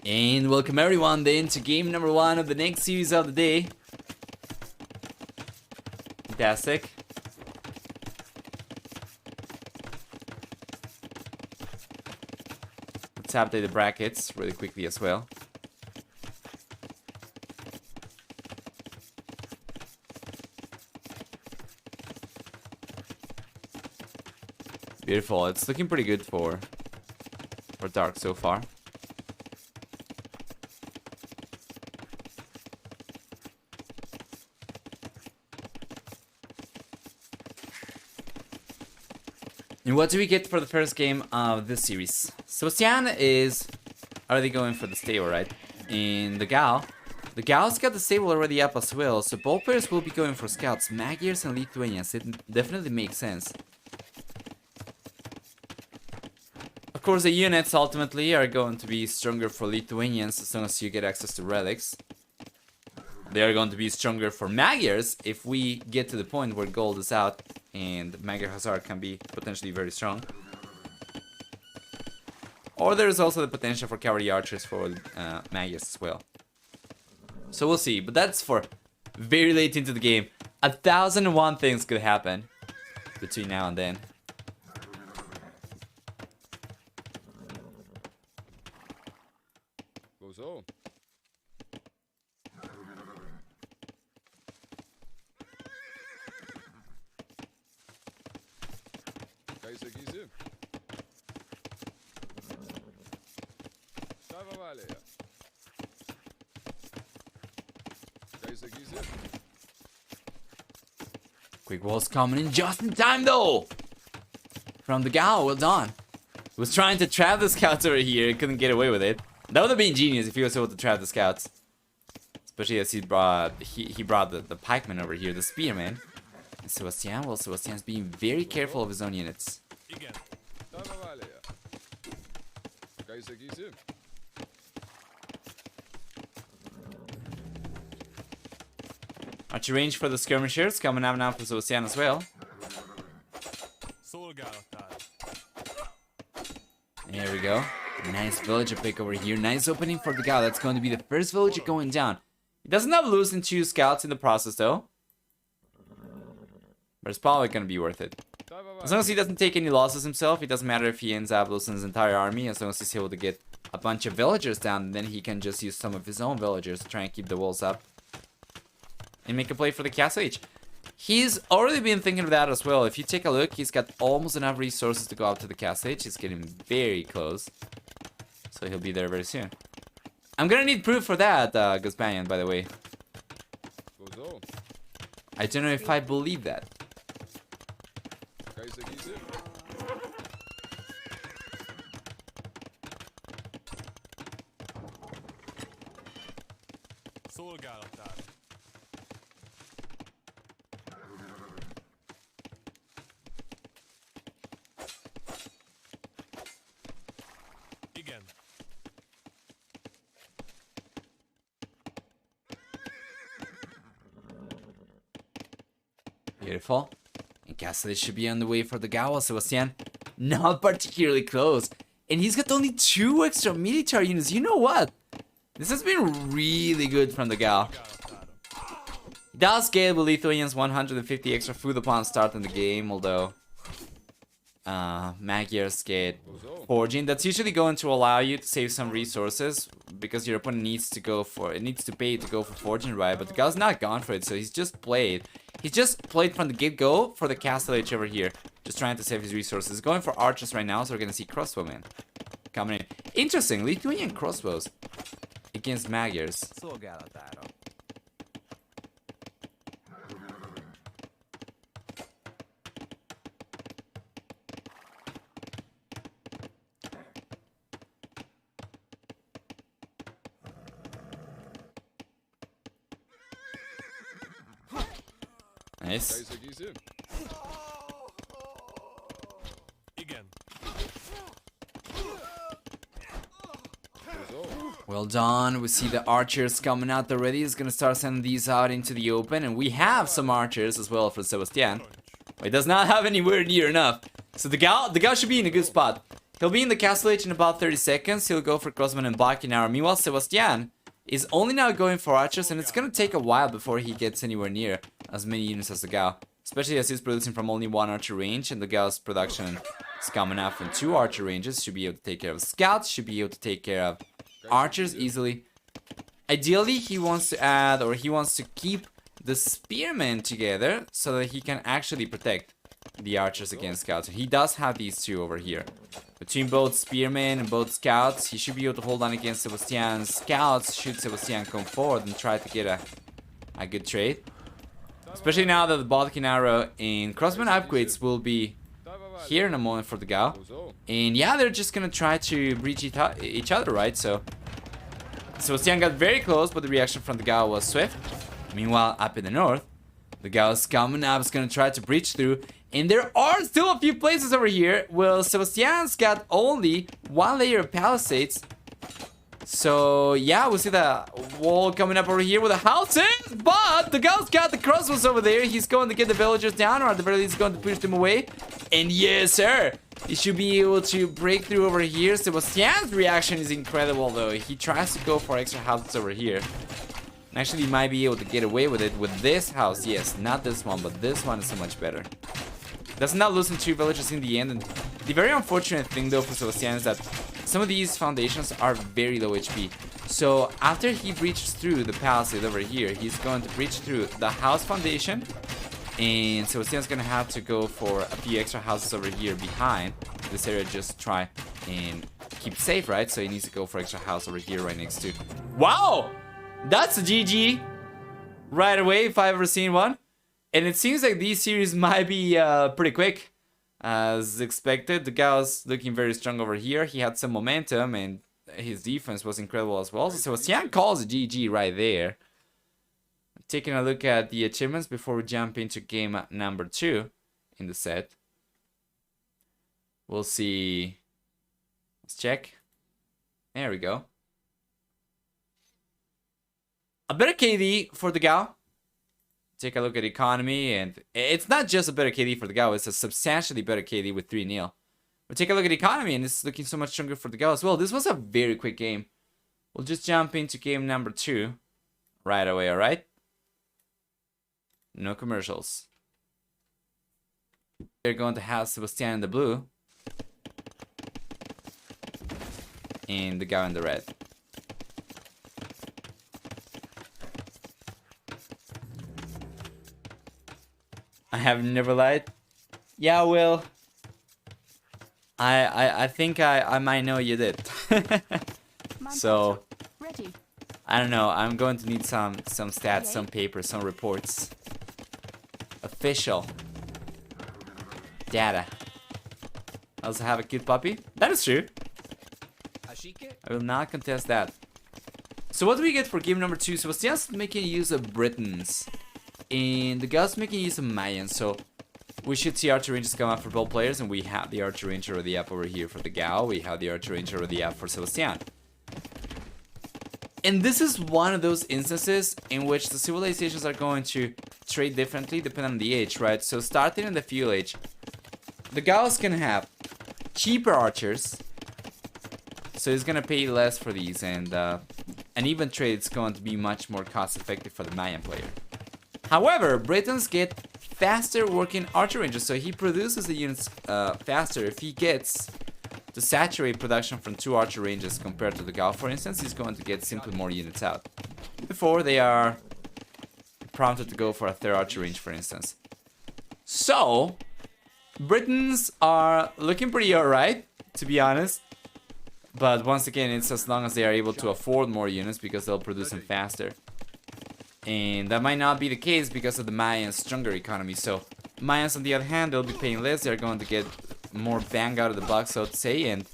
And welcome everyone then to game number 1 of the next series of the day. Fantastic. Let's update the brackets really quickly as well. Beautiful. It's looking pretty good for Dark so far. And what do we get for the first game of this series? Sebastian is already going for the stable, right? And the Gao's got the stable already up as well, so both players will be going for scouts, Magyars and Lithuanians. It definitely makes sense. Of course, the units ultimately are going to be stronger for Lithuanians as long as you get access to relics. They are going to be stronger for Magyars if we get to the point where gold is out and Magyar Hussar can be potentially very strong. Or there's also the potential for cavalry archers for Magyars as well. So we'll see, but that's for very late into the game. 1001 things could happen between now and then. So. Kaiser Giese. Kaiser Giese. Quick walls coming in just in time though! From the Gao, well done. He was trying to trap the scouts over here, couldn't get away with it. That would have been genius if he was able to trap the scouts. Especially as he brought the pikeman over here, the spearman. And Sebastian, well, Sebastian's being very careful of his own units. Archer range for the skirmishers coming up now for Sebastian as well. There we go. Nice villager pick over here. Nice opening for the Gao. That's going to be the first villager going down. He doesn't have losing 2 scouts in the process though. But it's probably going to be worth it. As long as he doesn't take any losses himself, it doesn't matter if he ends up losing his entire army. As long as he's able to get a bunch of villagers down, then he can just use some of his own villagers to try and keep the walls up. And make a play for the Castle Age. He's already been thinking of that as well. If you take a look, he's got almost enough resources to go up to the Castle Age. He's getting very close. So he'll be there very soon. I'm gonna need proof for that, Gaspanian, by the way. I don't know if I believe that. Beautiful. And Castle should be on the way for the Gao, Sebastian. Not particularly close. And he's got only 2 extra military units. You know what? This has been really good from the Gao. He does get with Lithuanians 150 extra food upon starting the game, although Magyars get forging. That's usually going to allow you to save some resources because your opponent needs to pay to go for forging, right? But the Gao's not gone for it, so he's just played. He's just played from the get-go for the Castle Age over here. Just trying to save his resources. He's going for archers right now, so we're going to see crossbowmen coming in. Interesting, Lithuanian crossbows against Magyars. Nice. Well done. We see the archers coming out already. He's gonna start sending these out into the open, and we have some archers as well for Sebastian. But he does not have anywhere near enough. So the Gao should be in a good spot. He'll be in the castle age in about 30 seconds. He'll go for crossman and Balkan arrow. Meanwhile, Sebastian is only now going for archers, and it's gonna take a while before he gets anywhere near as many units as the dogao. Especially as he's producing from only 1 archer range, and the dogao's production is coming out from 2 archer ranges. Should be able to take care of scouts, should be able to take care of archers easily. Ideally, he wants to add, or he wants to keep the spearmen together so that he can actually protect the archers against scouts. He does have these two over here. Between both spearmen and both scouts, he should be able to hold on against Sebastian's scouts should Sebastian come forward and try to get a good trade. Especially now that the Balkan arrow and crossman upgrades will be here in a moment for the dogao. And yeah, they're just gonna try to breach each other, right? So Sebastian got very close, but the reaction from the dogao was swift. Meanwhile, up in the north, the dogao's coming up, is gonna try to breach through. And there are still a few places over here. Well, Sebastian's got only 1 layer of palisades. So yeah, we'll see the wall coming up over here with the houses, but the dogao's got the crossbows over there. He's going to get the villagers down, or at the very least going to push them away. And yes, sir, he should be able to break through over here. Sebastian's reaction is incredible, though. He tries to go for extra houses over here. And actually, he might be able to get away with it with this house. Yes, not this one, but this one is so much better. Does not losing 2 villagers in the end. And the very unfortunate thing, though, for Sebastian is that some of these foundations are very low HP. So after he breaches through the palisade over here, he's going to breach through the house foundation. And Sebastian's going to have to go for a few extra houses over here behind this area. Just try and keep safe, right? So he needs to go for extra house over here right next to... Wow! That's a GG right away if I've ever seen one. And it seems like these series might be pretty quick. As expected, the dogao's looking very strong over here. He had some momentum and his defense was incredible as well. So Sebastian calls a GG right there. Taking a look at the achievements before we jump into game number 2 in the set. We'll see. Let's check. There we go. A better KD for the dogao. Take a look at economy, and it's not just a better KD for the dogao, it's a substantially better KD with 3-0. But take a look at economy, and it's looking so much stronger for the dogao as well. This was a very quick game. We'll just jump into game number 2 right away, alright? No commercials. They're going to have Sebastian in the blue. And the dogao in the red. I have never lied. Yeah, well, I think I might know you did. So I don't know. I'm going to need some stats, some papers, some reports. Official data. I also have a cute puppy. That is true. I will not contest that. So what do we get for game number 2? Sebastian's making use of Britons. And the dogao's making use of Mayans, so we should see archer ranges come up for both players, and we have the archer range already up over here for the dogao. We have the archer range already up for Sebastian. And this is one of those instances in which the civilizations are going to trade differently depending on the age, right? So starting in the feudal age, the dogao's can have cheaper archers, so he's gonna pay less for these, and an even trade is going to be much more cost effective for the Mayan player. However, Britons get faster working archer ranges, so he produces the units faster if he gets to saturate production from 2 archer ranges compared to the dogao. For instance, he's going to get simply more units out before they are prompted to go for a 3rd archer range, for instance. So, Britons are looking pretty alright, to be honest. But once again, it's as long as they are able to afford more units, because they'll produce them faster. And that might not be the case because of the Mayans' stronger economy. So Mayans, on the other hand, they'll be paying less. They're going to get more bang out of the buck, so to say. And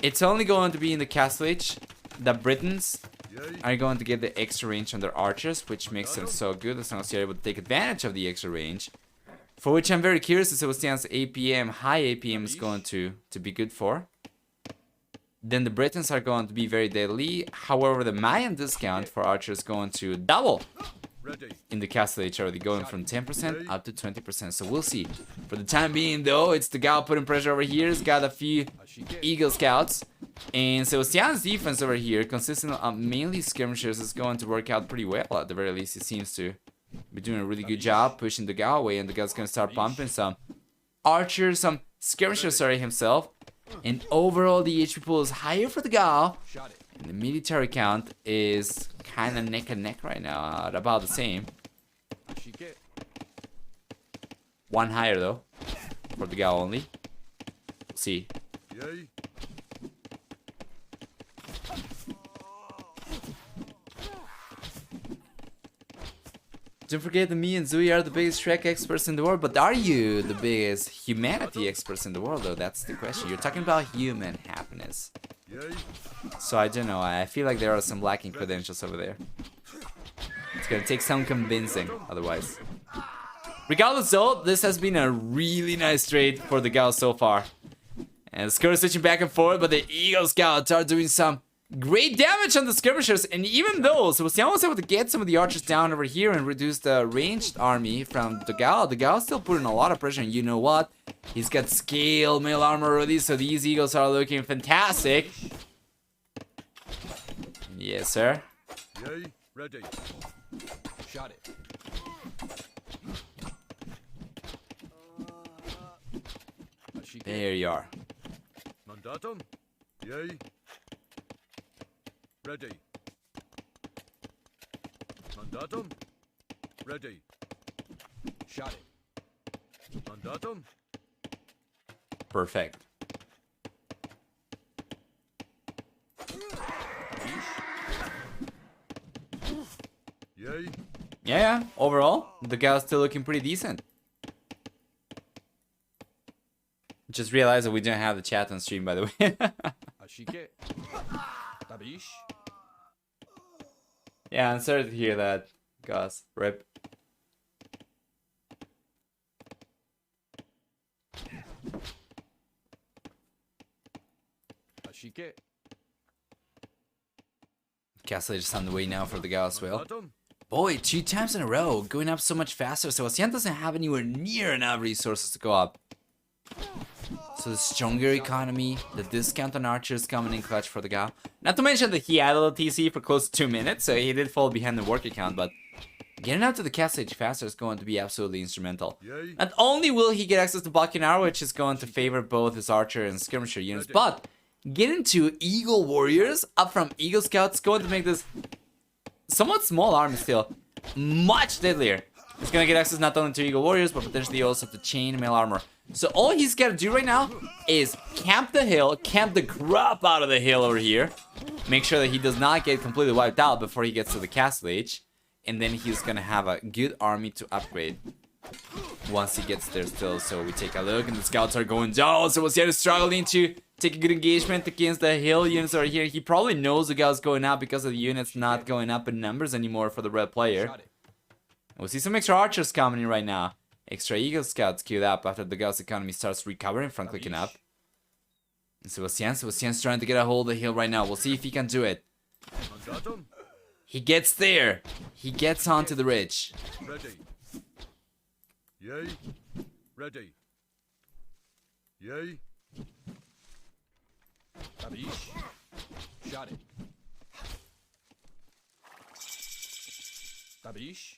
it's only going to be in the castle age that Britons are going to get the extra range on their archers, which makes them so good as long as you're able to take advantage of the extra range. For which I'm very curious if Sebastian's APM, high APM, is going to be good for. Then the Britons are going to be very deadly. However, the Mayan discount for archers is going to double in the castle age already, going from 10% up to 20%. So we'll see. For the time being, though, it's the dogao putting pressure over here. He's got a few Eagle Scouts. And Sebastian's defense over here, consisting of mainly skirmishers, is going to work out pretty well. At the very least, he seems to be doing a really good job pushing the dogao away. And the dogau's going to start pumping some archers, some skirmishers, sorry, himself. And overall, the HP pool is higher for the dogao. And the military count is kind of neck and neck right now, at about the same. One higher though, for the dogao only. We'll see. Don't forget that me and Zui are the biggest Shrek experts in the world, but are you the biggest humanity experts in the world though? That's the question. You're talking about human happiness. So I don't know, I feel like there are some lacking credentials over there. It's gonna take some convincing otherwise. Regardless though, this has been a really nice trade for the dogao so far. And the score is switching back and forth, but the Eagle Scouts are doing some great damage on the skirmishers. And even though Sebastian was able to get some of the archers down over here and reduce the ranged army from the dogao still putting a lot of pressure. And you know what? He's got scale mail armor already, so these eagles are looking fantastic. Yes, sir. Yay, ready. Shot it. There you are. Mandatum. Yay. Ready. Mandatum. Ready. Shot it. Mandatum. Perfect. Yay. Yeah, overall, the dogao still looking pretty decent. Just realized that we didn't have the chat on stream, by the way. Yeah, I'm sorry to hear that, Gus. Rip. Castle is on the way now for the dogao as well. Boy, 2 times in a row, going up so much faster. Sebastian doesn't have anywhere near enough resources to go up. So the stronger economy, the discount on archers coming in clutch for the dogao. Not to mention that he had a little TC for close to 2 minutes, so he did fall behind the work account, but getting out to the castle age faster is going to be absolutely instrumental. Not only will he get access to Balkanar, which is going to favor both his archer and skirmisher units, but getting to Eagle Warriors up from Eagle Scouts is going to make this somewhat small army still much deadlier. He's gonna get access not only to Eagle Warriors, but potentially also to chain mail armor. So all he's gotta do right now is camp the hill, camp the crap out of the hill over here. Make sure that he does not get completely wiped out before he gets to the castle age. And then he's gonna have a good army to upgrade once he gets there still. So we take a look and the scouts are going down. So Sebastian is struggling to take a good engagement against the hill units over here. He probably knows the dogao going up because of the units not going up in numbers anymore for the red player. We'll see some extra archers coming in right now. Extra Eagle Scouts queued up after the dogau's economy starts recovering from clicking up. And Sebastian's trying to get a hold of the hill right now. We'll see if he can do it. He gets there. He gets onto the ridge. Ready. Yay. Ready. Yay. Shot it. Tabish.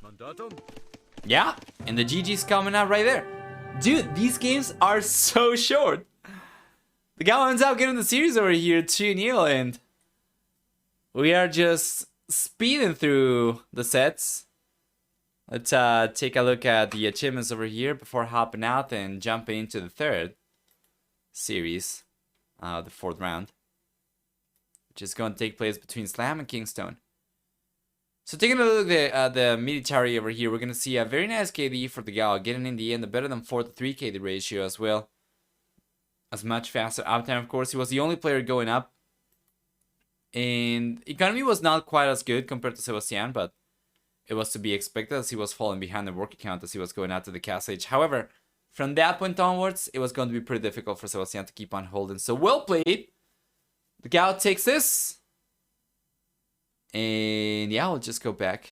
Mandatum. Yeah, and the GG's coming out right there. Dude, these games are so short. The dogao ends up getting the series over here 2-0, and we are just speeding through the sets. Let's take a look at the achievements over here before hopping out and jumping into the third series, the 4th round, which is going to take place between Slam and Kingstone. So taking a look at the military over here, we're going to see a very nice KD for the dogao, getting in the end a better than 4-to-3 KD ratio as well. As much faster uptime, of course. He was the only player going up. And economy was not quite as good compared to Sebastian, but it was to be expected as he was falling behind the work account as he was going out to the castle age. However, from that point onwards, it was going to be pretty difficult for Sebastian to keep on holding. So well played. The dogao takes this. And yeah, I'll just go back